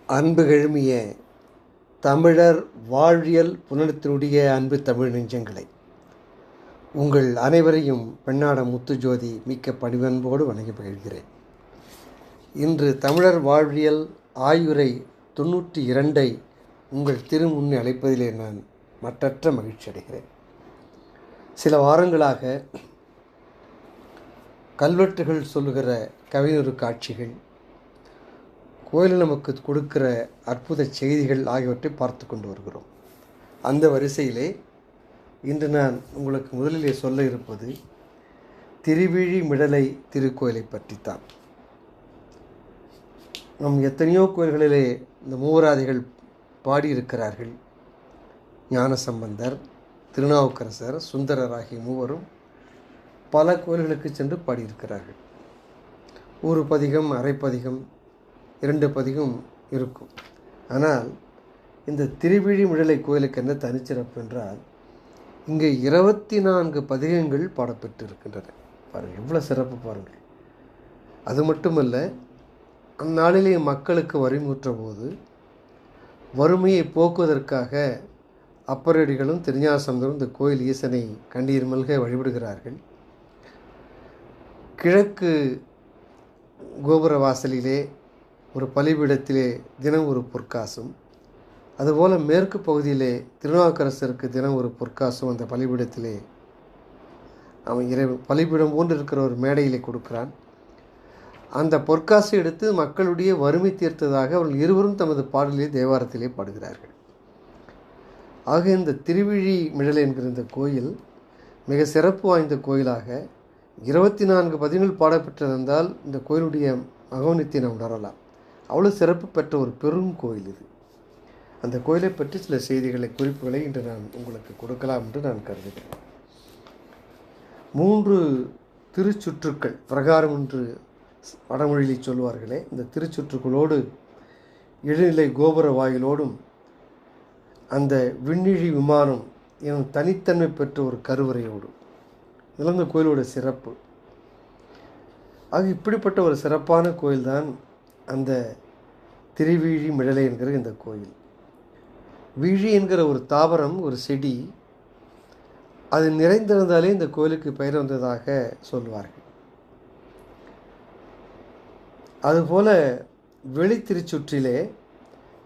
அன்பு கெழுமிய தமிழர் வாழ்வியல் புனத்தினுடைய அன்பு தமிழ் நெஞ்சங்களை உங்கள் அனைவரையும் பெண்ணாட முத்துஜோதி மிக்க பணிவன்போடு வணங்கி மகிழ்கிறேன். இன்று தமிழர் வாழ்வியல் ஆய்வுரை 92 உங்கள் திருமுன்னே அழைப்பதிலே நான் மற்றற்ற மகிழ்ச்சி அடைகிறேன். சில வாரங்களாக கல்வெட்டுகள் சொல்லுகிற கவிஞர் காட்சிகள், கோயில் நமக்கு கொடுக்கிற அற்புத செய்திகள் ஆகியவற்றை பார்த்து கொண்டு வருகிறோம். அந்த வரிசையிலே இன்று நான் உங்களுக்கு முதலிலே சொல்ல இருப்பது திருவிழிமிடலை திருக்கோயிலை பற்றித்தான். நம் எத்தனையோ கோயில்களிலே இந்த மூவராதிகள் பாடியிருக்கிறார்கள். ஞானசம்பந்தர், திருநாவுக்கரசர், சுந்தரர் ஆகிய மூவரும் பல கோயில்களுக்கு சென்று பாடியிருக்கிறார்கள். ஒரு பதிகம், அரைப்பதிகம், 2 பதிகம் இருக்கும். ஆனால் இந்த திருவிழிமிடலை கோயிலுக்கு என்ன தனிச்சிறப்பு என்றால், இங்கே 24 பதிகங்கள் பாடப்பெற்று இருக்கின்றன. பாருங்கள், எவ்வளோ சிறப்பு பாருங்கள். அது மட்டுமல்ல, அந்நாளிலே மக்களுக்கு வறுமையுற்ற போது வறுமையை போக்குவதற்காக அப்பரடிகளும் திருஞானசம்பந்தரும் இந்த கோயில் ஈசனை கண்ணீர் மல்க வழிபடுகிறார்கள். கிழக்கு கோபுர வாசலிலே ஒரு பலிபீடத்திலே தினம் ஒரு பொற்காசும், அதுபோல் மேற்கு பகுதியிலே திருநாவுக்கரசருக்கு தினம் ஒரு பொற்காசும் அந்த பலிபீடத்திலே அவன் பலிபீடம் போன்று இருக்கிற ஒரு மேடையிலே கொடுக்கிறான். அந்த பொற்காசை எடுத்து மக்களுடைய வறுமை தீர்த்ததாக அவர்கள் இருவரும் தமது பாடலிலே தேவாரத்திலே பாடுகிறார்கள். ஆக இந்த திருவிழிமிடலை என்கிற இந்த கோயில் மிக சிறப்பு வாய்ந்த கோயிலாக 24 பதிகங்கள் பாடப்பெற்றிருந்தால் இந்த கோயிலுடைய மகோனித்தை நாம் உணரலாம். அவ்வளோ சிறப்பு பெற்ற ஒரு பெரும் கோயில் இது. அந்த கோயிலை பற்றி சில செய்திகளை, குறிப்புகளை இன்று நான் உங்களுக்கு கொடுக்கலாம் என்று நான் கருதுகிறேன். 3 திருச்சுற்றுக்கள், பிரகாரம் என்று வடமொழியில் சொல்வார்களே, இந்த திருச்சுற்றுக்களோடு இடைநிலை கோபுர வாயிலோடும் அந்த விண்ணிழி விமானம் எனும் தனித்தன்மை பெற்ற ஒரு கருவறையோடு இதெல்லாம் இந்த கோயிலோட சிறப்பு. ஆக இப்படிப்பட்ட ஒரு சிறப்பான கோயில்தான் அந்த திருவிழிமிடலை என்கிற இந்த கோயில். விழி என்கிற ஒரு தாவரம், ஒரு செடி, அது நிறைந்திருந்தாலே இந்த கோயிலுக்கு பெயர் வந்ததாக சொல்வார்கள். அதுபோல வெளித்திருச்சுற்றிலே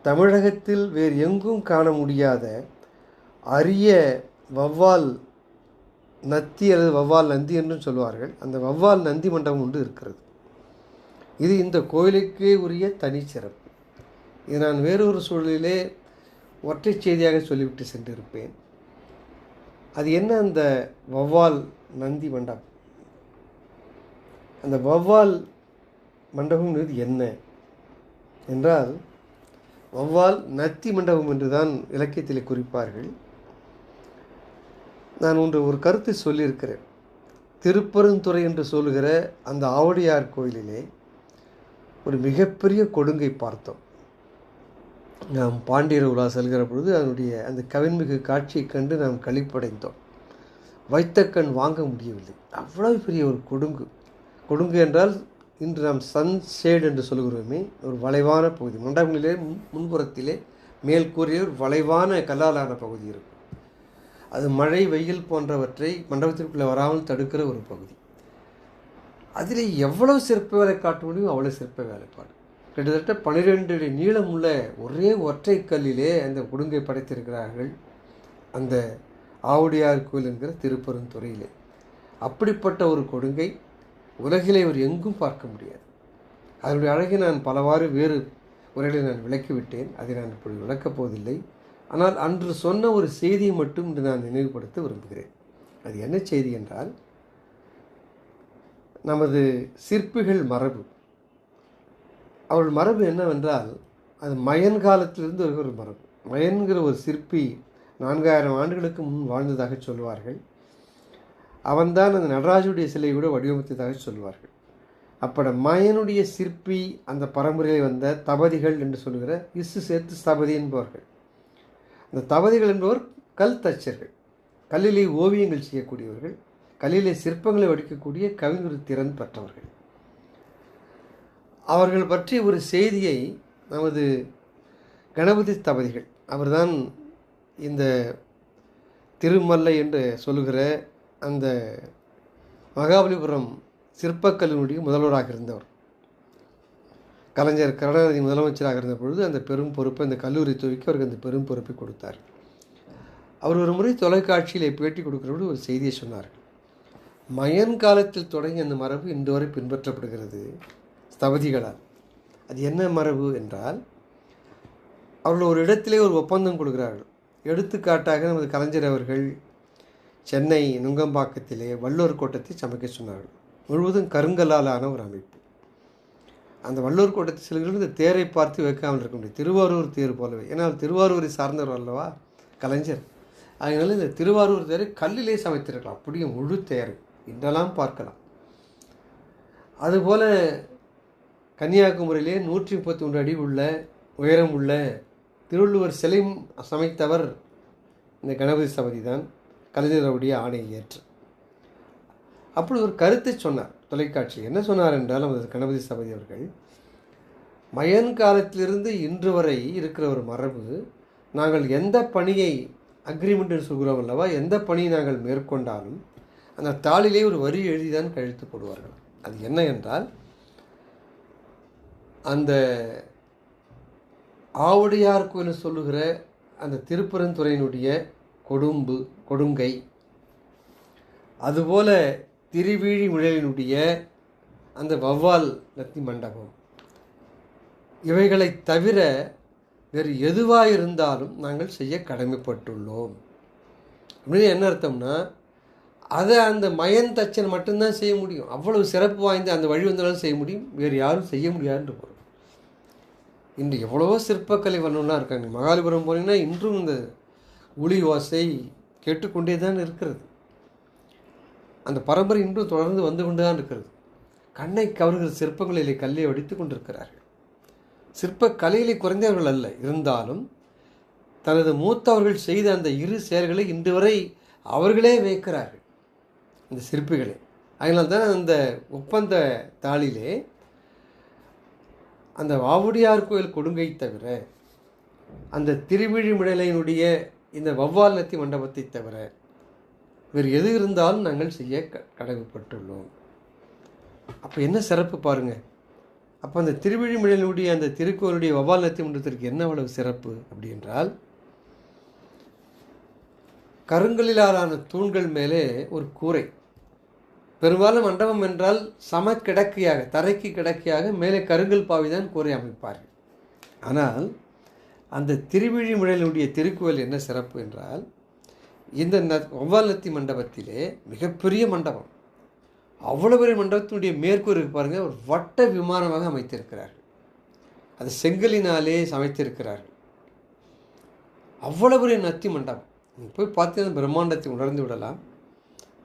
தமிழகத்தில் வேறு எங்கும் காண முடியாத அரிய வௌவால் நத்தி அல்லது வௌவால் நந்தி என்றும் சொல்வார்கள். அந்த வௌவால் நந்தி மண்டபம் ஒன்று இருக்கிறது. இது இந்த கோயிலுக்கே உரிய தனிச்சிறப்பு. இது நான் வேறொரு சூழலிலே ஒற்றை செய்தியாக சொல்லிவிட்டு சென்றிருப்பேன். அது என்ன அந்த வௌவால் நந்தி மண்டபம்? அந்த வௌவால் மண்டபம் என்ன என்றால், வௌவால் நத்தி மண்டபம் என்று தான் இலக்கியத்தில் குறிப்பார்கள். நான் ஒரு கருத்தை சொல்லியிருக்கிறேன். திருப்பெருந்துறை என்று சொல்லுகிற அந்த ஆவுடையார் கோயிலிலே ஒரு மிகப்பெரிய கொடுங்கை பார்த்தோம். நாம் பாண்டியர் உலா செல்கிற பொழுது அதனுடைய அந்த கவின்மிகு காட்சியை கண்டு நாம் களிப்படைந்தோம். வைத்த கண் வாங்க முடியவில்லை. அவ்வளவு பெரிய ஒரு கொடுங்கு என்றால் இன்று நாம் சன்ஷேட் என்று சொல்கிறோமே, ஒரு வளைவான பகுதி. மண்டபங்களிலே முன்புறத்திலே மேல் கூறிய ஒரு வளைவான கல்லாலான பகுதி இருக்கும். அது மழை, வெயில் போன்றவற்றை மண்டபத்திற்குள்ளே வராமல் தடுக்கிற ஒரு பகுதி. அதில் எவ்வளவு சிற்ப வேலை காட்ட முடியும் அவ்வளோ சிற்ப வேலைப்பாடு. கிட்டத்தட்ட 12 அடி நீளமுள்ள ஒரே ஒற்றை கல்லிலே அந்த கொடுங்கை படைத்திருக்கிறார்கள் அந்த ஆவுடையார் கோயில் என்கிற திருப்பெருந்துறையிலே. அப்படிப்பட்ட ஒரு கொடுங்கை உலகிலே ஒரு எங்கும் பார்க்க முடியாது. அதனுடைய அழகை நான் பலவாறு வேறு உரைகளை நான் விளக்கிவிட்டேன். அதை நான் இப்படி விளக்கப் போவதில்லை. ஆனால் அன்று சொன்ன ஒரு செய்தியை மட்டும் இன்று நான் நினைவுபடுத்த விரும்புகிறேன். அது என்ன செய்தி என்றால், நமது சிற்பிகள் மரபு, அவள் மரபு என்னவென்றால், அது மயன் காலத்திலிருந்து ஒரு மரபு. மயன்கிற ஒரு சிற்பி 4000 ஆண்டுகளுக்கு முன் வாழ்ந்ததாக சொல்வார்கள். அவன்தான் அந்த நடராஜுடைய சிலையை கூட வடிவமைத்ததாக சொல்வார்கள். அப்பட மயனுடைய சிற்பி அந்த பரம்பரையில் வந்த தபதிகள் என்று சொல்லுகிற இசு சேர்த்து ஸ்தபதி என்பவர்கள். அந்த தபதிகள் என்பவர் கல் தச்சர்கள், கல்லிலே ஓவியங்கள் செய்யக்கூடியவர்கள், கல்லிலே சிற்பங்களை வடிக்கக்கூடிய கவிஞர் திறன் பெற்றவர்கள். அவர்கள் பற்றி ஒரு செய்தியை நமது கணபதி ஸ்தபதிகள் அவர்தான் இந்த திருமல்லை என்று சொல்லுகிற அந்த மகாபலிபுரம் சிற்பக்கல்லூரியுடைய முதல்வராக இருந்தவர். கலைஞர் கருணாநிதி முதலமைச்சராக இருந்த பொழுது அந்த பெரும் பொறுப்பை இந்த கல்லூரி துவக்கி அவருக்கு அந்த பெரும் பொறுப்பை கொடுத்தார். அவர் ஒரு முறை தொலைக்காட்சியில் பேட்டி கொடுக்கிறபோது ஒரு செய்தியை சொன்னார்கள். மயன் காலத்தில் தொடங்கி அந்த மரபு இன்று வரை பின்பற்றப்படுகிறது ஸ்தபதிகளால். அது என்ன மரபு என்றால், அவர்கள் ஒரு இடத்திலே ஒரு ஒப்பந்தம் கொடுக்கிறார்கள். எடுத்துக்காட்டாக நமது கலைஞர் அவர்கள் சென்னை நுங்கம்பாக்கத்திலே வள்ளுவர் கோட்டத்தை சமைக்க சொன்னார்கள். முழுவதும் கருங்கல்லாலான ஒரு அமைப்பு. அந்த வள்ளுவர் கோட்டத்தை செல்கிறவர்கள் இந்த தேரை பார்த்து வைக்காமல் இருக்க முடியும். திருவாரூர் தேர் போலவே. ஏன்னா திருவாரூரை சார்ந்தவர் அல்லவா கலைஞர். அதனால இந்த திருவாரூர் தேரை கல்லிலே சமைத்திருக்கலாம். அப்படியே முழு தேரை இன்றெல்லாம் பார்க்கலாம். அதுபோல் கன்னியாகுமரியிலே 133 அடி உள்ள உயரம் உள்ள திருவள்ளுவர் சிலை சமைத்தவர் இந்த கணபதி ஸ்தபதி தான். கலைஞருடைய ஆணையை ஏற்று அப்படி ஒரு கருத்தை சொன்னார் தொலைக்காட்சி. என்ன சொன்னார் என்றால், நமது கணபதி ஸ்தபதி அவர்கள், மயன் காலத்திலிருந்து இன்று வரை இருக்கிற ஒரு மரபு, நாங்கள் எந்த பணியை அக்ரிமெண்ட் சொல்கிறோம் அல்லவா, எந்த பணியை நாங்கள் மேற்கொண்டாலும் அந்த தாளிலே ஒரு வரி எழுதிதான் கழுத்து போடுவார்கள். அது என்ன என்றால், அந்த ஆவுடையார் கோயில் சொல்லுகிற அந்த திருப்பரந்துறையினுடைய கொடுங்கை, அதுபோல திருவிழிமிழலினுடைய அந்த வௌவால் நத்தி மண்டபம், இவைகளை தவிர வேறு எதுவாக இருந்தாலும் நாங்கள் செய்ய கடமைப்பட்டுள்ளோம். அப்படின்னு என்ன அர்த்தம்னா, அதை அந்த மயன் தச்சன் மட்டும்தான் செய்ய முடியும். அவ்வளவு சிறப்பு வாய்ந்த அந்த வழி வந்தாலும் செய்ய முடியும், வேறு யாரும் செய்ய முடியாதுன்ற பொருள். இன்று எவ்வளவோ சிற்பக்கலை வல்லுநர்களாக இருக்காங்க. மகாபலிபுரம் போனீங்கன்னா இன்றும் இந்த ஒளி ஓசை கேட்டுக்கொண்டே தான் இருக்கிறது. அந்த பரம்பரை இன்றும் தொடர்ந்து வந்து கொண்டு தான் இருக்கிறது. கண்ணை கவர்கிற சிற்பங்களிலே கல்லை வடித்து கொண்டிருக்கிறார்கள். சிற்ப கலையிலே குறைந்தவர்கள் அல்ல, இருந்தாலும் தனது மூத்தவர்கள் செய்த அந்த இரு செயல்களை இன்று வரை அவர்களே வைக்கிறார்கள், இந்த சிற்பிகளே. அதனால் தான் அந்த ஒப்பந்த தாளிலே அந்த ஆவுடையார் கோயில் கொடுங்கை தவிர, அந்த திருவிழிமிழலையினுடைய இந்த வௌவால் நத்தி மண்டபத்தை தவிர வேறு எது இருந்தாலும் நாங்கள் செய்ய கடமைப்பட்டுள்ளோம். அப்போ என்ன சிறப்பு பாருங்கள். அப்போ அந்த திருவிழிமிழலுடைய அந்த திருக்கோயிலுடைய வௌவால் நத்தி மண்டபத்திற்கு என்ன அவ்வளவு சிறப்பு அப்படி என்றால், கருங்கலிலான தூண்கள் மேலே ஒரு கூரை. பெரும்பாலும் மண்டபம் என்றால் சம கிடக்கையாக, தரைக்கு கிடக்கையாக மேலே கருங்கல் பாவிதான் கூரை அமைப்பார்கள். ஆனால் அந்த திருவிழிமிழலுடைய திருக்கோயில் என்ன சிறப்பு என்றால், இந்த வௌவால் நத்தி மண்டபத்திலே மிகப்பெரிய மண்டபம், அவ்வளோ பெரிய மண்டபத்தினுடைய மேற்கூரை பாருங்கள், ஒரு வட்ட விமானமாக அமைத்திருக்கிறார்கள். அது செங்கலினாலே சமைத்திருக்கிறார்கள். அவ்வளோ பெரிய நத்தி மண்டபம். நீங்கள் போய் பார்த்தீங்கன்னா பிரம்மாண்டத்தை உணர்ந்து விடலாம்.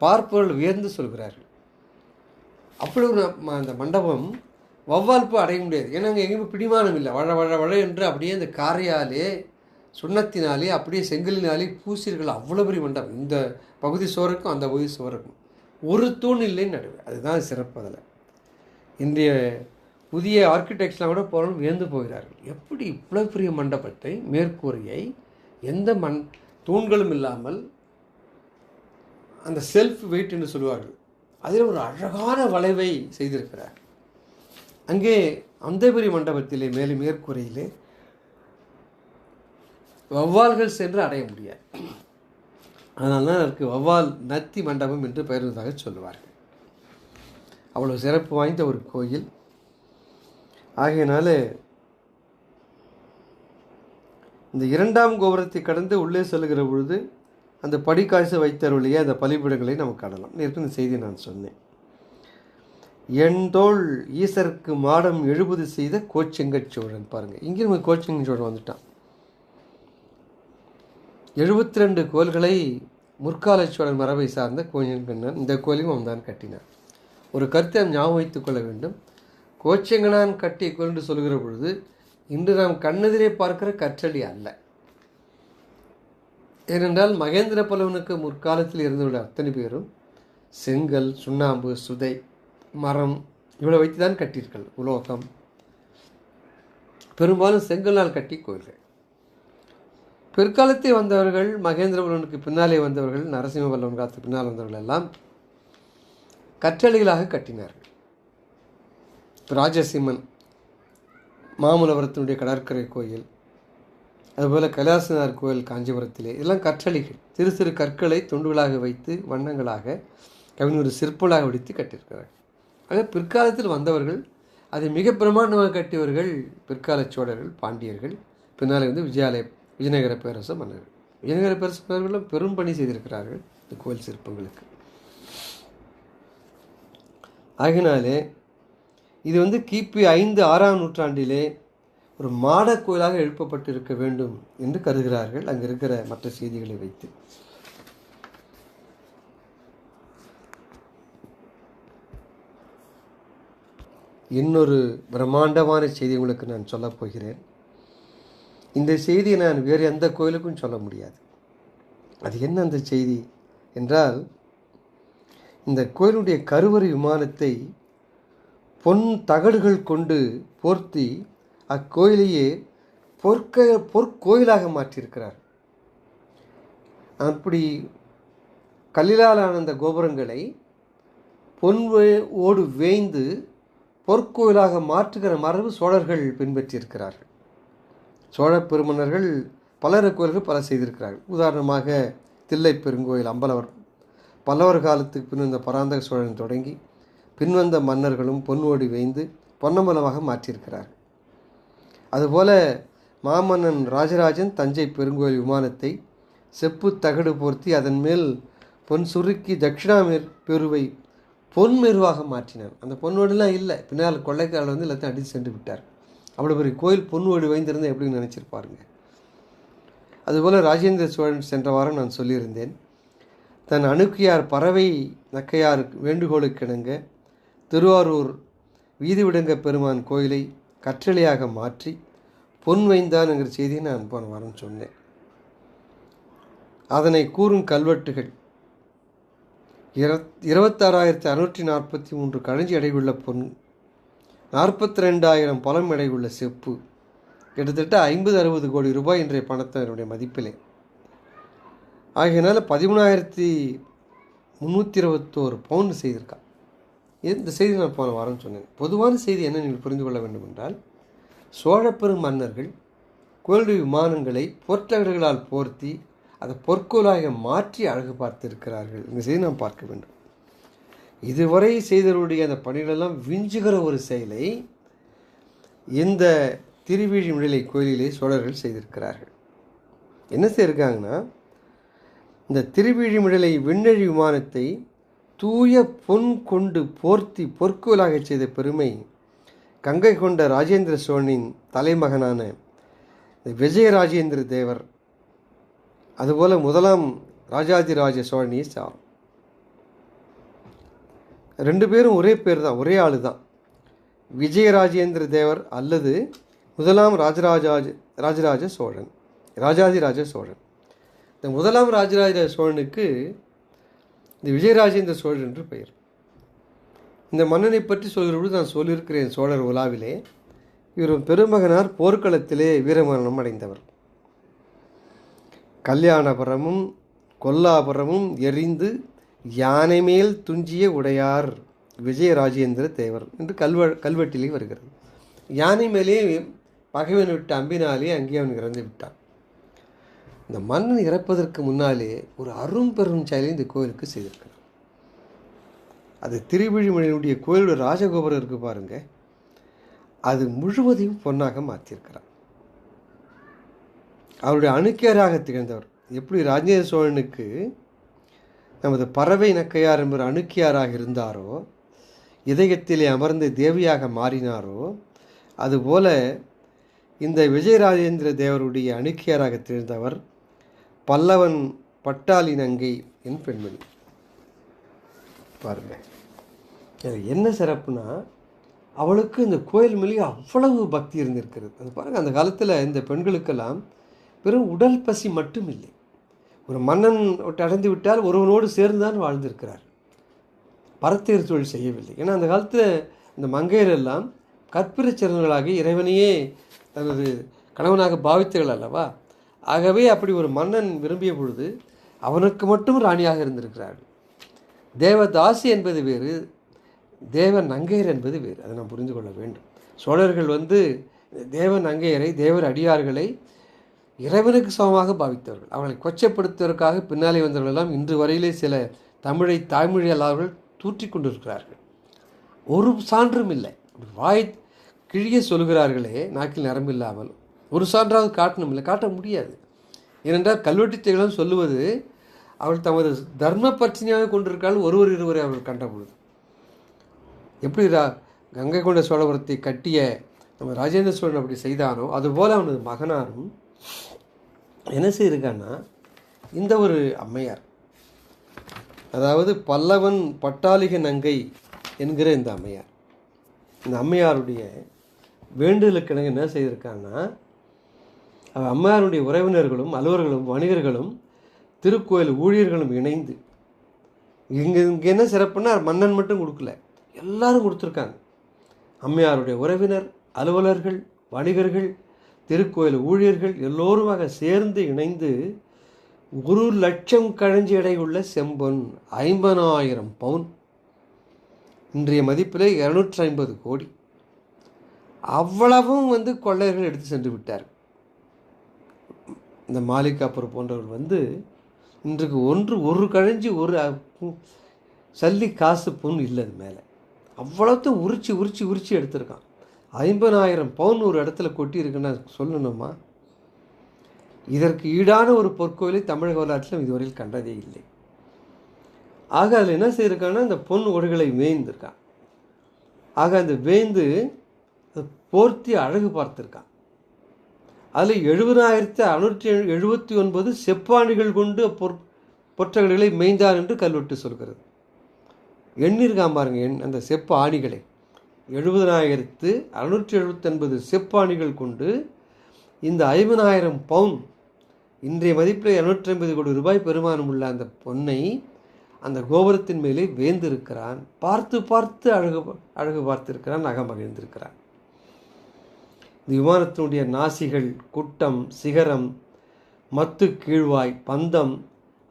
பார்ப்பவர்கள் வியந்து சொல்கிறார்கள். அப்படி ஒரு அந்த மண்டபம் வௌவால் போய் அடைய முடியாது. ஏன்னா அங்கே எங்கேயுமே பிடிமானம் இல்லை. வழ வழ வழ என்று அப்படியே அந்த காரையாலே சுண்ணத்தினாலே அப்படியே செங்கலினாலே பூசிர்கள். அவ்வளோ பெரிய மண்டபம். இந்த பகுதி சுவருக்கும் அந்த பகுதி சுவருக்கும் ஒரு தூண் இல்லைன்னு நடுவே. அதுதான் சிறப்பு. அதில் இன்றைய புதிய ஆர்கிடெக்ட்ஸ்லாம் கூட போகிறோம் வியந்து போகிறார்கள். எப்படி இவ்வளோ பெரிய மண்டபத்தை, மேற்கூரையை எந்த தூண்களும் இல்லாமல் அந்த செல்ஃப் வெயிட் என்று சொல்லுவார்கள், அதில் ஒரு அழகான வளைவை செய்திருக்கிறார். அங்கே அந்த பெரிய மண்டபத்திலே மேலே மேற்கூரையிலே வௌவால்கள் சென்று அடைய முடியாது. அதனால தான் அதற்கு வௌவால் நத்தி மண்டபம் என்று பெயர்ந்ததாக சொல்லுவார்கள். அவ்வளோ சிறப்பு வாய்ந்த ஒரு கோயில். ஆகையினால இந்த 2ஆம் கோபுரத்தை கடந்து உள்ளே செல்கிற பொழுது அந்த படிக்காசு வைத்தருளிய அந்த பலிபீடங்களை நம்ம காணலாம். நேற்று இந்த செய்தியை நான் சொன்னேன். எண்தோள் ஈசருக்கு மாடம் 70 செய்த கோச்செங்கச்சோழன். பாருங்கள், இங்கே நம்ம கோச்செங்கச்சோழன் வந்துட்டான். 72 கோயில்களை முற்கால சோழன் மரபை சார்ந்த கோச்செங்கண்ணன் இந்த கோயிலையும் அவன் தான் கட்டினான். ஒரு கருத்தை நாம் ஞாபகம் வைத்துக் கொள்ள வேண்டும். கோச்செங்கனான் கட்டிய கோயில் என்று சொல்கிற பொழுது இன்று நாம் கண்ணெதிரே பார்க்கிற கற்றளி அல்ல. ஏனென்றால் மகேந்திர பல்லவனுக்கு முற்காலத்தில் இருந்துள்ள அத்தனை பேரும் செங்கல், சுண்ணாம்பு, சுதை, மரம் இவ்வளோ வைத்து தான் கட்டியிருக்கள். உலோகம் பெரும்பாலும் செங்கலால் கட்டி கோயில்கள். பிற்காலத்தில் வந்தவர்கள், மகேந்திரவர்மனுக்கு பின்னாலே வந்தவர்கள், நரசிம்மவர்மன் காலத்துக்கு பின்னால் வந்தவர்கள் எல்லாம் கற்றளிகளாக கட்டினார்கள். ராஜசிம்மன் மாமல்லபுரத்தினுடைய கடற்கரை கோயில், அதுபோல் கைலாசநாதர் கோயில் காஞ்சிபுரத்திலே, இதெல்லாம் கற்றளிகள். சிறு சிறு கற்களை துண்டுகளாக வைத்து வண்ணங்களாக கவிஞர் சிற்பங்களாக வடித்து கட்டியிருக்கிறார்கள். ஆக பிற்காலத்தில் வந்தவர்கள் அதை மிக பிரமாண்டமாக கட்டியவர்கள் பிற்கால சோழர்கள், பாண்டியர்கள், பின்னாலே வந்து விஜயநகர பேரரசு மன்னர்கள். விஜயநகர பேரரசு மன்னர்களும் பெரும் பணி செய்திருக்கிறார்கள் இந்த கோயில் சிற்பங்களுக்கு. ஆகினாலே இது வந்து கிபி 5-6ஆம் நூற்றாண்டிலே ஒரு மாட கோயிலாக எழுப்பப்பட்டிருக்க வேண்டும் என்று கருதுகிறார்கள் அங்கே இருக்கிற மற்ற செய்திகளை வைத்து. இன்னொரு பிரம்மாண்டமான செய்தி உங்களுக்கு நான் சொல்லப் போகிறேன். இந்த செய்தியை நான் வேறு எந்த கோயிலுக்கும் சொல்ல முடியாது. அது என்ன அந்த செய்தி என்றால், இந்த கோயிலுடைய கருவறை விமானத்தை பொன் தகடுகள் கொண்டு போர்த்தி அக்கோயிலையே பொற்கோயிலாக மாற்றியிருக்கிறார். அப்படி கல்லிலாலான அந்த கோபுரங்களை பொன் ஓடு வேய்ந்து பொற்கோயிலாக மாற்றுகிற மரபு சோழர்கள் பின்பற்றியிருக்கிறார்கள். சோழ பெருமன்னர்கள் பலர கோயில்கள் பல செய்திருக்கிறார்கள். உதாரணமாக தில்லை பெருங்கோயில் அம்பலவர் பல்லவர் காலத்துக்கு பின்வந்த பராந்தக சோழன் தொடங்கி பின்வந்த மன்னர்களும் பொன்வோடி வேய்ந்து பொன்னம்பலமாக மாற்றியிருக்கிறார்கள். அதுபோல் மாமன்னன் ராஜராஜன் தஞ்சை பெருங்கோயில் விமானத்தை செப்பு தகடு போர்த்தி அதன் மேல் பொன் சுருக்கி தட்சிணாமேருவை பொன்மெருவாக மாற்றினார். அந்த பொன்வோடுலாம் இல்லை, பின்னால் கொள்ளைக்காரர் வந்து எல்லாத்தையும் அடித்து சென்று விட்டார். அவ்வளோ பெரிய கோயில் பொன்வோடு வைந்திருந்தால் எப்படின்னு நினச்சிருப்பாருங்க. அதுபோல் ராஜேந்திர சோழன் சென்ற வாரம் நான் சொல்லியிருந்தேன், தன் அணுக்கியார் பறவை நக்கையார் வேண்டுகோளுக்கிணங்க திருவாரூர் வீதிவிடங்க பெருமான் கோயிலை கற்றளியாக மாற்றி பொன் வைந்தான் என்கிற செய்தியை நான் போன வாரம் சொன்னேன். அதனை கூறும் கல்வெட்டுகள் 26,643 கழஞ்சி எடையுள்ள பொன், 42,000 பழம் எடையுள்ள செப்பு, கிட்டத்தட்ட 50-60 கோடி ரூபாய் இன்றைய பணத்தினுடைய மதிப்பிலே. ஆகையினால 13,321 பவுண்டு செய்திருக்கான். இந்த செய்தி நான் போன வாரம் சொன்னேன். பொதுவான செய்தி என்ன நீங்கள் புரிந்து கொள்ள வேண்டும் என்றால், சோழ பெரும் மன்னர்கள் கோயிலுடைய விமானங்களை பொற்தகடுகளால் போர்த்தி அதை பொற்கோயிலாக மாற்றி அழகு பார்த்திருக்கிறார்கள். இந்த செய்தி நாம் பார்க்க வேண்டும். இதுவரை செய்தவருடைய அந்த பணிகளெல்லாம் விஞ்சுகிற ஒரு செயலை இந்த திருவிழிமிழலை கோயிலிலே சோழர்கள் செய்திருக்கிறார்கள். என்ன செய்திருக்காங்கன்னா, இந்த திருவிழிமிழலை விண்ணெழி விமானத்தை தூய பொன் கொண்டு போர்த்தி பொற்கோயிலாக செய்த பெருமை கங்கை கொண்ட ராஜேந்திர சோழனின் தலைமகனான விஜயராஜேந்திர தேவர், அதுபோல் முதலாம் ராஜாதிராஜ சோழனியை சாரும். 2 பேரும் ஒரே பேர் தான், ஒரே ஆள் தான். விஜயராஜேந்திர தேவர் அல்லது முதலாம் ராஜராஜ சோழன், ராஜாதிராஜ சோழன். இந்த முதலாம் ராஜராஜ சோழனுக்கு இந்த விஜயராஜேந்திர சோழன் என்று பெயர். இந்த மன்னனை பற்றி சொல்கிற பொழுது நான் சொல்லியிருக்கிறேன் சோழர் உலாவிலே, இவர் பெருமகனார் போர்க்களத்திலே வீரமரணம் அடைந்தவர். கல்யாணபுரமும் கொல்லாபுரமும் எரிந்து யானை மேல் துஞ்சிய உடையார் விஜயராஜேந்திர தேவர் என்று கல்வெட்டிலே வருகிறது. யானை மேலே பகைவன் விட்ட அம்பினாலே அங்கே அவன் இறந்து விட்டான். இந்த மன்னன் இறப்பதற்கு முன்னாலே ஒரு அரும்பெரும் செயலை இந்த கோயிலுக்கு செய்திருக்கிறார். அது திருவிழிமலையினுடைய கோயிலுடைய ராஜகோபுரம் இருக்கு பாருங்க, அது முழுவதையும் பொன்னாக மாற்றியிருக்கிறார். அவருடைய அணுக்கியராக திகழ்ந்தவர். எப்படி ராஜேந்திர சோழனுக்கு நமது பறவை நக்கையார் என்பவர் அணுக்கியாராக இருந்தாரோ, இதயத்திலே அமர்ந்து தேவியாக மாறினாரோ, அதுபோல இந்த விஜயராஜேந்திர தேவருடைய அணுக்கியாராக திகழ்ந்தவர் பல்லவன் பட்டாளி நங்கை என் பெண்மணி. பாருங்க, என்ன சிறப்புனா, அவளுக்கு இந்த கோயில் மேலே அவ்வளவு பக்தி இருந்திருக்கிறது. அது பாருங்கள், அந்த காலத்தில் இந்த பெண்களுக்கெல்லாம் வெறும் உடல் பசி மட்டும் இல்லை, ஒரு மன்னன் அடைந்து விட்டால் ஒருவனோடு சேர்ந்துதான் வாழ்ந்திருக்கிறார். பரத்தேர் தொழில் செய்யவில்லை. ஏன்னா அந்த காலத்தில் இந்த மங்கையரெல்லாம் கற்பிரச்சரங்களாகி இறைவனையே தனது கணவனாக பாவித்தர்கள் அல்லவா. ஆகவே அப்படி ஒரு மன்னன் விரும்பிய பொழுது அவனுக்கு மட்டும் ராணியாக இருந்திருக்கிறார்கள். தேவதாசி என்பது வேறு, தேவ நங்கையர் என்பது வேறு. அதை நாம் புரிந்து கொள்ள வேண்டும். சோழர்கள் தேவ நங்கையரை, தேவர் அடியார்களை இறைவனுக்கு சமமாக பாவித்தவர்கள். அவர்களை கொச்சைப்படுத்துவதற்காக பின்னாலே வந்தவர்களெல்லாம் இன்று வரையிலே சில தமிழை தாய்மொழி அல்லாதவர்கள் தூற்றி கொண்டிருக்கிறார்கள். ஒரு சான்றும் இல்லை. வாய் கிழிய சொல்கிறார்களே நாக்கில் நரம்பில்லாமல், ஒரு சான்றாவது காட்டணும் இல்லை, காட்ட முடியாது. ஏனென்றால் கல்வெட்டுத்தைகளும் சொல்லுவது அவள் தமது தர்ம பிரச்சனையாக கொண்டிருக்காள் ஒருவர் இருவரை அவர்கள் கண்ட பொழுது. எப்படி கங்கை கொண்ட சோழபுரத்தை கட்டிய நம்ம ராஜேந்திர சோழன் அப்படி செய்தானோ அதுபோல் அவனது மகனாரும் என்ன செய்திருக்கான்னா, இந்த ஒரு அம்மையார், அதாவது பல்லவன் பட்டாளிக நங்கை என்கிற இந்த அம்மையாருடைய வேண்டுதலுக்கிணங்க என்ன செய்திருக்காங்கன்னா, அம்மையாருடைய உறவினர்களும் அலுவலர்களும் வணிகர்களும் திருக்கோயில் ஊழியர்களும் இணைந்து இங்கே என்ன சிறப்புன்னா மன்னன் மட்டும் கொடுக்கல, எல்லாரும் கொடுத்துருக்காங்க. அம்மையாருடைய உறவினர், அலுவலர்கள், வணிகர்கள், திருக்கோயில் ஊழியர்கள் எல்லோருமாக சேர்ந்து இணைந்து 1,00,000 கழஞ்சி எடையுள்ள செம்பொன் 50,000 பவுன், இன்றைய மதிப்பிலே 250 கோடி, அவ்வளவும் கொள்ளையர்கள் எடுத்து சென்று விட்டார். இந்த மாலிகாப்பூர் போன்றவர் இன்றைக்கு ஒரு கழஞ்சி ஒரு சல்லி காசு பொன் இல்லை, அது மேலே அவ்வளோத்தையும் உரிச்சு உரிச்சு உரிச்சு எடுத்திருக்கான். 50,000 பவுன் ஒரு இடத்துல கொட்டி இருக்குன்னா சொல்லணுமா? இதற்கு ஈடான ஒரு பொற்கோயிலை தமிழக வரலாற்றிலும் இதுவரையில் கண்டதே இல்லை. ஆக அதில் என்ன செய்திருக்கான்னா, இந்த பொன் ஒடுகளை வேய்ந்திருக்கான். ஆக அந்த வேய்ந்து போர்த்தி அழகு பார்த்துருக்கான். அதில் 70,679 செப்பாணிகள் கொண்டு பொற்றகளை மேய்ந்தார் என்று கல்வெட்டு சொல்கிறது. எண்ணிருக்கான் பாருங்க, அந்த செப்பு ஆணிகளை 70,679 செப்பாணிகள் கொண்டு இந்த 50,000 பவுன், இன்றைய மதிப்பில் 250 கோடி ரூபாய் பெருமானம் உள்ள அந்த பொன்னை அந்த கோபுரத்தின் மேலே வேந்திருக்கிறான். பார்த்து பார்த்து அழகு பார்த்திருக்கிறான், அகமகிழ்ந்திருக்கிறான். இந்த விமானத்தினுடைய நாசிகள், குட்டம், சிகரம், மத்து, கீழ்வாய், பந்தம்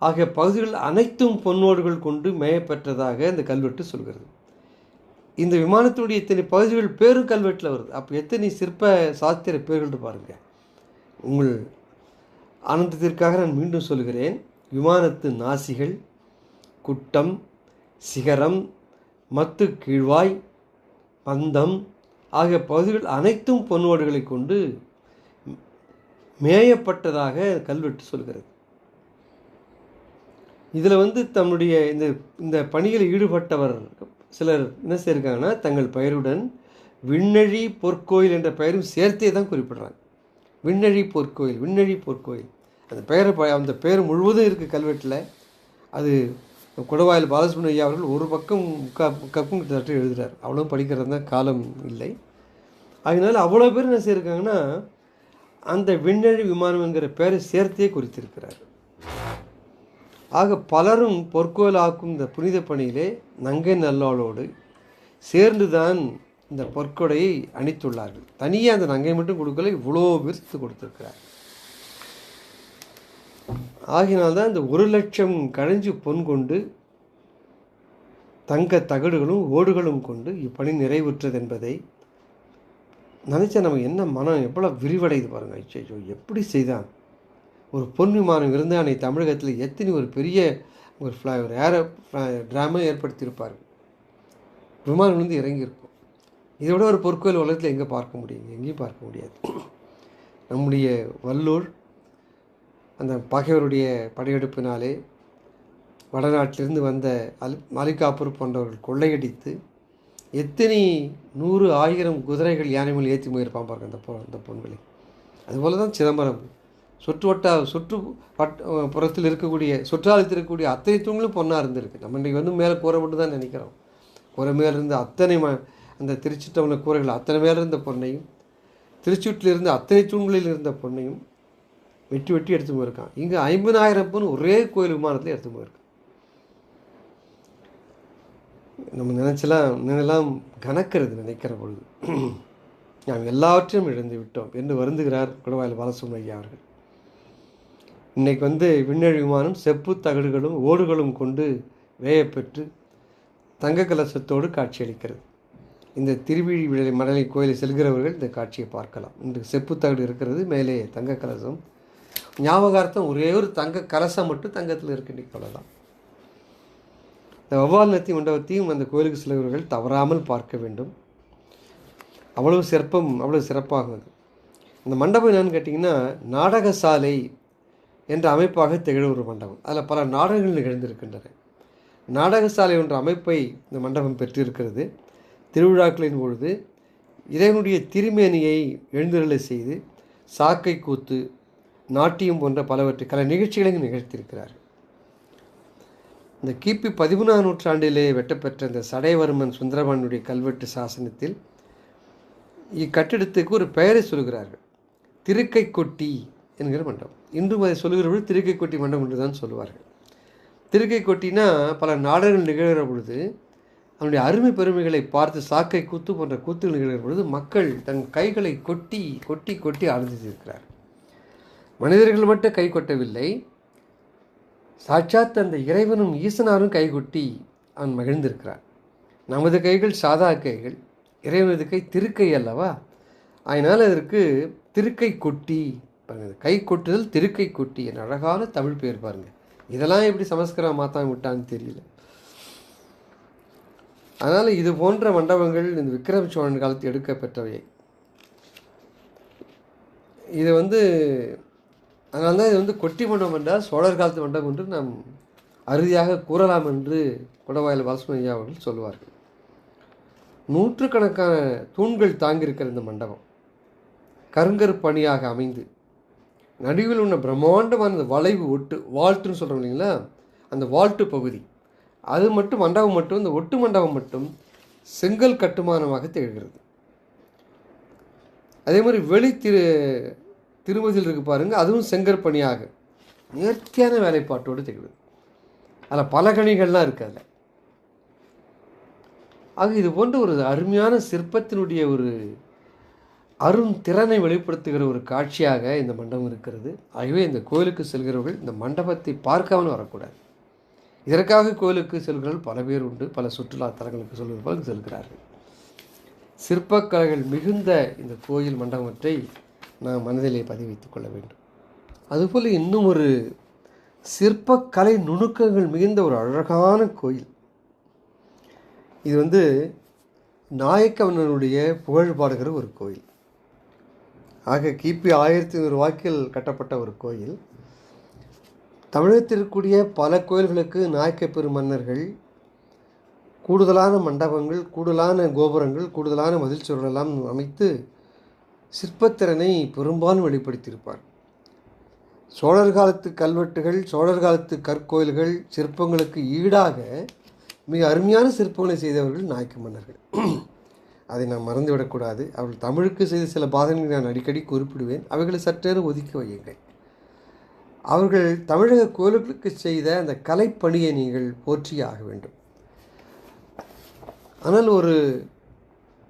ஆகிய பகுதிகள் அனைத்தும் பொன்னோடுகள் கொண்டு மேயப்பெற்றதாக இந்த கல்வெட்டு சொல்கிறது. இந்த விமானத்தினுடைய இத்தனை பகுதிகள் பேரும் கல்வெட்டில் வருது. அப்போ எத்தனை சிற்ப சாஸ்திர பேர்கள் பாருங்கள். உங்கள் ஆனந்தத்திற்காக நான் மீண்டும் சொல்கிறேன். விமானத்து நாசிகள், குட்டம், சிகரம், மத்து, கீழ்வாய், பந்தம் ஆகிய பகுதிகள் அனைத்தும் பொன்னோடுகளை கொண்டு மேயப்பட்டதாக கல்வெட்டு சொல்கிறது. இதில் தம்முடைய இந்த பணியில் ஈடுபட்டவர் சிலர் என்ன செய்யிருக்காங்கன்னா, தங்கள் பெயருடன் விண்ணழி பொற்கோயில் என்ற பெயரும் சேர்த்தே தான் குறிப்பிடுறாங்க. விண்ணழி பொற்கோயில் அந்த பெயர் முழுவதும் இருக்குது கல்வெட்டில். அது குடவாயில் பாலசுப்ரமணிய ஐயா அவர்கள் ஒரு பக்கம் முக்காப்பும் கிட்டத்தட்ட எழுதுகிறார். அவ்வளோ படிக்கிறது தான் காலம் இல்லை. அதனால அவ்வளோ பேர் என்ன செய்யிருக்காங்கன்னா, அந்த விண்ணழி விமானம் என்கிற பெயரை சேர்த்தே குறித்திருக்கிறார். ஆக பலரும் பொற்கோயில் ஆக்கும் இந்த புனித பணியிலே நங்கை நல்லாளோடு சேர்ந்து தான் இந்த பொற்கொடையை அணித்துள்ளார்கள். தனியாக அந்த நங்கை மட்டும் கொடுக்கல, இவ்வளோ விருத்து கொடுத்திருக்கிறார். ஆகினால்தான் இந்த 1,00,000 கழஞ்சி பொன் கொண்டு தங்க தகடுகளும் ஓடுகளும் கொண்டு இப்பணி நிறைவுற்றது என்பதை நினச்சா நம்ம என்ன மனம் எவ்வளோ விரிவடைது பாருங்கள். ஐயோ, எப்படி செய்தான்! ஒரு பொன் விமானம் இருந்தானே தமிழகத்தில் எத்தனை ஒரு பெரிய ஒரு ட்ராமா ஏற்படுத்தியிருப்பார்கள். விமானம் இறங்கியிருக்கும். இதை விட ஒரு பொற்கோயில் உலகத்தில் எங்கே பார்க்க முடியுங்க? எங்கேயும் பார்க்க முடியாது. நம்முடைய வல்லூர் அந்த பகைவருடைய படையெடுப்பினாலே வடநாட்டிலிருந்து வந்த மாலிகாப்பூர் போன்றவர்கள் கொள்ளையடித்து எத்தனை 100, 1000 குதிரைகள் யானை மேல் ஏற்றி போயிருப்பான் பாருங்க அந்த பொன்களை. அதுபோல தான் சிதம்பரம் புறத்தில் இருக்கக்கூடிய சுற்றாலத்தில் இருக்கக்கூடிய அத்தனை தூண்களும் பொண்ணாக இருந்திருக்கு. நம்ம இன்றைக்கி மேலே கூரை மட்டும் தான் நினைக்கிறோம். கூரை மேலே இருந்த அத்தனை அந்த திருச்சிட்டவன கூரைகள் அத்தனை மேலே இருந்த பொண்ணையும், திருச்சூட்டில் இருந்த அத்தனை தூண்களில் இருந்த பொண்ணையும் வெட்டி எடுத்து போயிருக்கான். இங்கே 50,000 பொன் ஒரே கோயில் விமானத்தில் எடுத்து போயிருக்கான். நம்ம நினைச்செல்லாம் நினைக்கிற பொழுது நாம் எல்லாவற்றையும் இழந்து விட்டோம் என்று வருந்துகிறார் குடவாயில் பாலசுப்ரமணிய ஐயா அவர்கள். இன்றைக்கி விண்ணெழு விமானம் செப்பு தகடுகளும் ஓடுகளும் கொண்டு வேயப்பெற்று தங்க கலசத்தோடு காட்சியளிக்கிறது. இந்த திருவிழி மடலை கோயிலை செல்கிறவர்கள் இந்த காட்சியை பார்க்கலாம். இன்று செப்பு தகடு இருக்கிறது, மேலே தங்க கலசம். ஞாபகார்த்தம் ஒரே ஒரு தங்க கலசம் மட்டும் தங்கத்தில் இருக்குன்னு கொள்ளலாம். இந்த வௌவால் நத்தி மண்டபத்தையும் அந்த கோயிலுக்கு செல்கிறவர்கள் தவறாமல் பார்க்க வேண்டும். அவ்வளவு சிற்பம், அவ்வளவு சிறப்பாகும். இந்த மண்டபம் என்னன்னு கேட்டிங்கன்னா, நாடகசாலை என்ற அமைப்பாக திகழ ஒரு மண்டபம். அதில் பல நாடகங்கள் நிகழ்ந்திருக்கின்றன. நாடகசாலை என்ற அமைப்பை இந்த மண்டபம் பெற்றிருக்கிறது. திருவிழாக்களின் பொழுது இறைவனுடைய திருமேனியை எழுந்தருளை செய்து சாக்கை கூத்து, நாட்டியம் போன்ற பலவற்றை கலை நிகழ்ச்சிகளையும் நிகழ்த்தியிருக்கிறார். இந்த கிபி 13ஆம் நூற்றாண்டிலே வெட்டப்பெற்ற இந்த சடையவர்மன் சுந்தரபாண்டியுடைய கல்வெட்டு சாசனத்தில் இக்கட்டிடத்துக்கு ஒரு பெயரை சொல்கிறார்கள், திருக்கை கொட்டி என்கிற மண்டபம். இன்றும் அதை சொல்கிறவர்கள் திருக்கை கொட்டி மண்டபம் என்று தான் சொல்லுவார்கள். திருக்கை கொட்டினா பல நாடகங்கள் நிகழ்கிற பொழுது அவனுடைய அருமை பெருமைகளை பார்த்து சாக்கை கூத்து போன்ற கூத்துகள் நிகழ்கிற பொழுது மக்கள் தன் கைகளை கொட்டி கொட்டி கொட்டி ஆழ்ந்திருக்கிறார். மனிதர்கள் மட்டும் கை கொட்டவில்லை, சாட்சாத் அந்த இறைவனும் ஈசனாரும் கை கொட்டி அவன் மகிழ்ந்திருக்கிறார். நமது கைகள் சாதா கைகள், இறைவனது கை திருக்கை அல்லவா, அதனால் அதற்கு திருக்கை கொட்டி பாருங்கள். கை கொட்டுதல் திருக்கை கொட்டி என் அழகான தமிழ் பெயர் பாருங்கள். இதெல்லாம் எப்படி சமஸ்கிருதம் மாற்றாம விட்டான்னு தெரியல. அதனால் இது போன்ற மண்டபங்கள் இந்த விக்ரம சோழன் காலத்தில் எடுக்கப்பெற்றவை. இது அதனால தான் இது கொட்டி மண்டபம் என்றால் சோழர் காலத்து மண்டபம் என்று நாம் அறுதியாக கூறலாம் என்று குடவாயில் பாலசுப்ரமணியம் அவர்கள் சொல்லுவார்கள். நூற்றுக்கணக்கான தூண்கள் தாங்கியிருக்கிற இந்த மண்டபம் கருங்கற்பணியாக அமைந்து நடுவில் உள்ள பிரம்மாண்டமான அந்த வளைவு ஒட்டு வால்ட்டுன்னு சொல்கிறோம் இல்லைங்களா, அந்த வால்ட்டு பகுதி அது மட்டும் மண்டபம் மட்டும், இந்த ஒட்டு மண்டபம் மட்டும் செங்கல் கட்டுமானமாக திகழ்கிறது. அதே மாதிரி வெளி திருமதியில் இருக்கு பாருங்கள், அதுவும் செங்கற்பணியாக நேர்த்தியான வேலைப்பாட்டோடு திகழ்கிறது. அதில் பலகணிகள்லாம் இருக்காது. ஆக இது போன்ற ஒரு அருமையான சிற்பத்தினுடைய ஒரு அரும் திறனை வெளிப்படுத்துகிற ஒரு காட்சியாக இந்த மண்டபம் இருக்கிறது. ஆகவே இந்த கோயிலுக்கு செல்கிறவர்கள் இந்த மண்டபத்தை பார்க்காமல் வரக்கூடாது. இதற்காக கோயிலுக்கு செல்கிறவர்கள் பல பேர் உண்டு, பல சுற்றுலா தலங்களுக்கு செல்வதற்கு செல்கிறார்கள். சிற்பக்கலைகள் மிகுந்த இந்த கோயில் மண்டபத்தை நாம் மனதிலே பதிவைத்துக் கொள்ள வேண்டும். அதுபோல் இன்னும் ஒரு சிற்பக்கலை நுணுக்கங்கள் மிகுந்த ஒரு அழகான கோயில். இது நாயக்கவனுடைய புகழ் பாடுகிற ஒரு கோயில். ஆக கிபி 1500 வாக்கில் கட்டப்பட்ட ஒரு கோயில். தமிழகத்தில் இருக்கக்கூடிய பல கோயில்களுக்கு நாயக்க பெருமன்னர்கள் கூடுதலான மண்டபங்கள், கூடுதலான கோபுரங்கள், கூடுதலான மதில் சுவர்களெல்லாம் அமைத்து சிற்பத்திறனை பெரும்பாலும் வெளிப்படுத்தியிருப்பார். சோழர் காலத்து கல்வெட்டுகள், சோழர் காலத்து கற்கோயில்கள் சிற்பங்களுக்கு ஈடாக மிக அருமையான சிற்பங்களை செய்தவர்கள் நாயக்க மன்னர்கள். அதை நாம் மறந்துவிடக்கூடாது. அவர்கள் தமிழுக்கு செய்த சில பாதங்களை நான் அடிக்கடி குறிப்பிடுவேன். அவைகளை சற்றேறும் ஒதுக்கி வையுங்கள். அவர்கள் தமிழக கோயில்களுக்கு செய்த அந்த கலைப்பணியை நீங்கள் போற்றியே ஆக வேண்டும். ஆனால்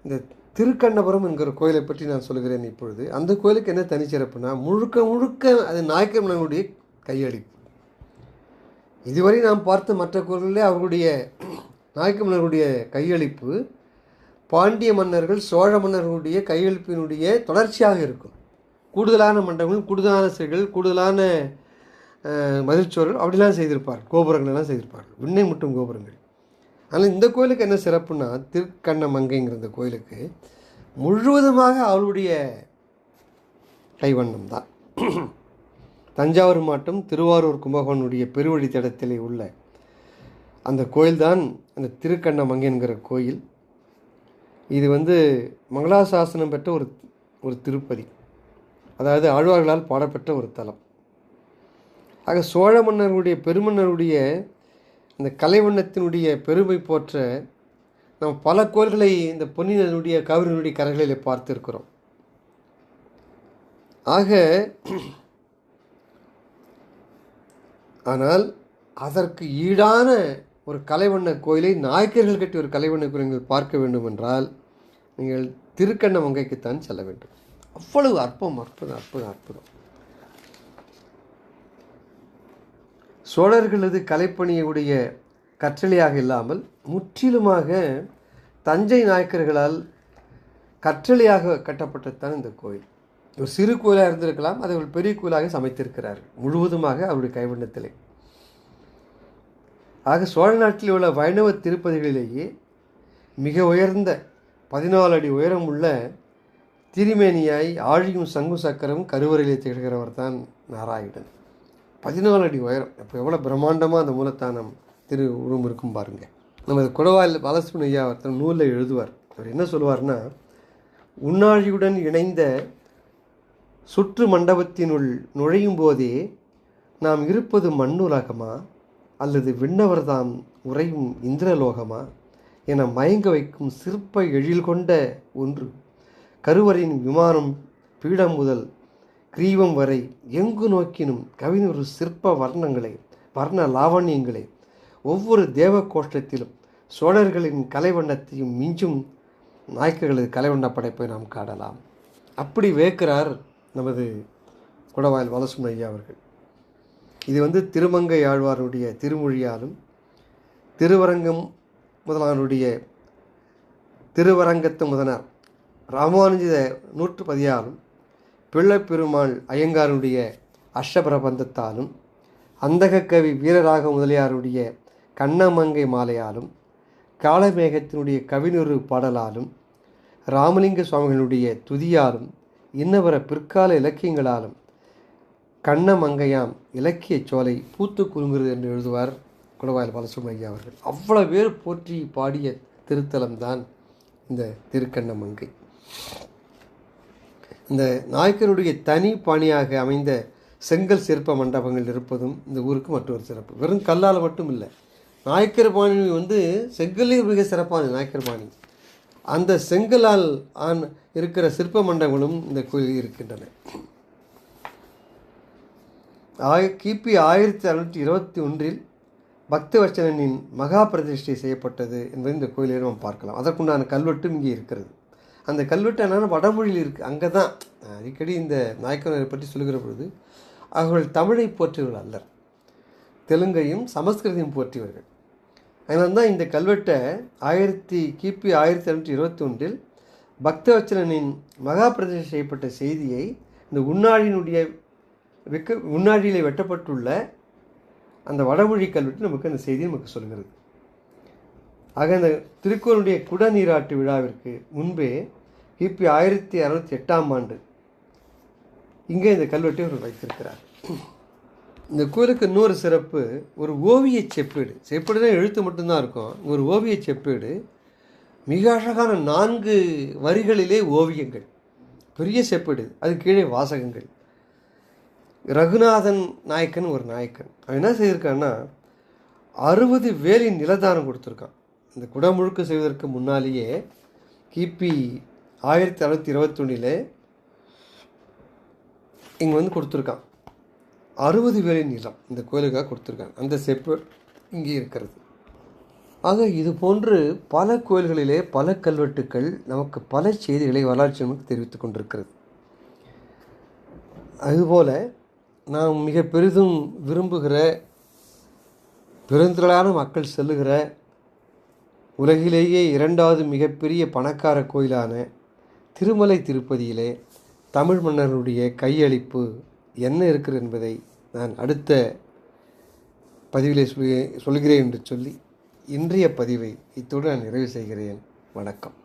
இந்த திருக்கண்ணபுரம் என்கிற கோயிலை பற்றி நான் சொல்கிறேன் இப்பொழுது. அந்த கோயிலுக்கு என்ன தனிச்சிறப்புனா, முழுக்க முழுக்க அது நாயக்க மன்னர்களுடைய கையளிப்பு. இதுவரை நாம் பார்த்த மற்ற கோயில்களிலே அவர்களுடைய நாயக்க மன்னர்களுடைய கையளிப்பு பாண்டிய மன்னர்கள், சோழ மன்னர்களுடைய கையெழுப்பினுடைய தொடர்ச்சியாக இருக்கும். கூடுதலான மண்டபங்கள், கூடுதலான சிலைகள், கூடுதலான மதில்சுவர்கள் அப்படிலாம் செய்திருப்பார், கோபுரங்கள்லாம் செய்திருப்பார்கள், விண்ணை முட்டும் கோபுரங்கள். ஆனால் இந்த கோயிலுக்கு என்ன சிறப்புன்னா, திருக்கண்ணமங்கைங்கிற இந்த கோயிலுக்கு முழுவதுமாக அவளுடைய கைவண்ணம் தான். தஞ்சாவூர் மாவட்டம் திருவாரூர் கும்பகோணனுடைய பெருவழித்தடத்திலே உள்ள அந்த கோயில்தான் அந்த திருக்கண்ணமங்கை என்கிற கோயில். இது மங்களாசாசனம் பெற்ற ஒரு திருப்பதி, அதாவது ஆழ்வார்களால் பாடப்பெற்ற ஒரு தலம். ஆக சோழ மன்னர்களுடைய பெருமன்னருடைய இந்த கலைவண்ணத்தினுடைய பெருமை போற்ற நாம் பல கோயில்களை இந்த பொன்னியினுடைய காவிரியினுடைய கரைகளில் பார்த்திருக்கிறோம். ஆக ஆனால் அதற்கு ஈடான ஒரு கலைவண்ண கோயிலை நாயக்கர்கள் கட்டி ஒரு கலைவண்ண கோயிலை நீங்கள் பார்க்க வேண்டும் என்றால் நீங்கள் திருக்கண்ணமங்கைக்குத்தான் செல்ல வேண்டும். அவ்வளவு அற்புதம் அற்புதம் அற்புதம் அற்புதம். சோழர்களது கலைப்பணியுடைய கற்றளியாக இல்லாமல் முற்றிலுமாக தஞ்சை நாயக்கர்களால் கற்றளியாக கட்டப்பட்டதுதான் இந்த கோயில். ஒரு சிறு கோயிலாக இருந்திருக்கலாம், அதை ஒரு பெரிய கோயிலாக சமைத்திருக்கிறார் முழுவதுமாக அவருடைய கைவண்ணத்திலே. ஆக சோழ நாட்டில் உள்ள வைணவ திருப்பதிகளிலேயே மிக உயர்ந்த 14 அடி உயரம் உள்ள திருமேனியாய் ஆழியும் சங்கு சக்கரம் கருவறையிலே திகழ்கிறவர் தான் நாராயணன். 14 அடி உயரம். அப்போ எவ்வளோ பிரம்மாண்டமாக அந்த மூலத்தானம் திரு உருவம் இருக்கும் பாருங்கள். நமது குடவாயில் பாலசுப்ரமணிய ஐயா ஒருத்தர் நூலில் எழுதுவார். அவர் என்ன சொல்லுவார்னா, உண்ணாழியுடன் இணைந்த சுற்று மண்டபத்தினுள் நுழையும் போதே நாம் இருப்பது மண்ணுலகமா அல்லது விண்ணவர்தாம் உறையும் இந்திரலோகமா என மயங்க வைக்கும் சிற்ப எழில் கொண்ட ஒன்று. கருவறையின் விமானம் பீடம் முதல் கிரீவம் வரை எங்கு நோக்கினும் கவினொரு சிற்ப வர்ண லாவண்யங்களை ஒவ்வொரு தேவ கோஷ்டத்திலும் சோழர்களின் கலைவண்ணத்தையும் மிஞ்சும் நாயக்கர்களது கலைவண்ண படைப்பை நாம் காணலாம். அப்படி வேக்கிறார் நமது குடவாயில் பாலசுப்ரமணிய ஐயா அவர்கள். இது திருமங்கை ஆழ்வாருடைய திருமொழியாலும் திருவரங்கம் முதலானுடைய திருவரங்கத்து முதனார் ராமானுஜ நூற்றுப்பதியாலும் பிள்ளைப்பெருமாள் ஐயங்காருடைய அஷ்டபிரபந்தத்தாலும் அந்தகக்கவி வீரராக முதலியாருடைய கண்ணமங்கை மாலையாலும் காளமேகத்தினுடைய கவினுரு பாடலாலும் ராமலிங்க சுவாமிகளுடைய துதியாலும் இன்னவர பிற்கால இலக்கியங்களாலும் கண்ணமங்கையாம் இலக்கிய சோலை பூத்து குலுங்குறது என்று எழுதுவார் குடவாயில் பாலசுப்ரமணிய ஐயா அவர்கள். அவ்வளோ பேர் போற்றி பாடிய திருத்தலம்தான் இந்த திருக்கண்ணமங்கை. இந்த நாயக்கருடைய தனி பாணியாக அமைந்த செங்கல் சிற்ப மண்டபங்கள் இருப்பதும் இந்த ஊருக்கு மற்றொரு சிறப்பு. வெறும் கல்லால் மட்டும் இல்லை, நாயக்கர் பாணி செங்கல்லே மிக சிறப்பான நாயக்கர் பாணி. அந்த செங்கலால் இருக்கிற சிற்ப மண்டபங்களும் இந்த கோயிலில் இருக்கின்றன. கிபி 1621 பக்தவச்சலனின் மகா பிரதிஷ்டை செய்யப்பட்டது என்பதை இந்த கோயிலில் நாம் பார்க்கலாம். அதற்குண்டான கல்வெட்டும் இங்கே இருக்கிறது. அந்த கல்வெட்டு என்னென்னா வடமொழியில் இருக்குது. அங்கே தான் அடிக்கடி இந்த நாயக்கரை பற்றி சொல்லுகிற பொழுது அவர்கள் தமிழை போற்றியவர்கள் அல்லர், தெலுங்கையும் சமஸ்கிருதையும் போற்றியவர்கள். அதனால தான் இந்த கல்வெட்டை கிபி 1621 பக்தவச்சலனின் மகா பிரதிஷ்டை செய்யப்பட்ட செய்தியை இந்த உண்ணாழியிலே வெட்டப்பட்டுள்ள அந்த வடமொழி கல்வெட்டு நமக்கு அந்த செய்தியை நமக்கு சொல்கிறது. ஆக அந்த திருக்கோயிலுடைய குடநீராட்டு விழாவிற்கு முன்பே கிபி 1608 இங்கே இந்த கல்வெட்டை அவர் வைத்திருக்கிறார். இந்த கோயிலுக்கு இன்னொரு சிறப்பு, ஒரு ஓவிய செப்பேடு. செப்பேடுனா எழுத்து மட்டும்தான் இருக்கும். ஒரு ஓவிய செப்பேடு, மிக அழகான 4 வரிகளிலே ஓவியங்கள், பெரிய செப்பேடு, அது கீழே வாசகங்கள். ரகுநாதன் நாயக்கன் ஒரு நாயக்கன் அவன் என்ன செய்திருக்கான்னா 60 வேலின் நிலதானம் கொடுத்துருக்கான். இந்த குடமுழுக்கு செய்வதற்கு முன்னாலேயே கிபி 1621 இங்கே கொடுத்துருக்கான். 60 வேலின் நிலம் இந்த கோயிலுக்காக கொடுத்துருக்காங்க. அந்த செப்பு இங்கே இருக்கிறது. ஆக இது போன்று பல கோயில்களிலே பல கல்வெட்டுக்கள் நமக்கு பல செய்திகளை வரலாற்று நமக்கு தெரிவித்துக் கொண்டிருக்கிறது. அதுபோல் நாம் மிக பெரிதும் விரும்புகிற பெருந்திரளான மக்கள் செல்லுகிற உலகிலேயே 2வது மிகப்பெரிய பணக்கார கோயிலான திருமலை திருப்பதியிலே தமிழ் மன்னர்களுடைய கையளிப்பு என்ன இருக்கிறது என்பதை நான் அடுத்த பதிவிலே சொல்கிறேன் என்று சொல்லி இன்றைய பதிவை இத்தோடு நான் நிறைவு செய்கிறேன். வணக்கம்.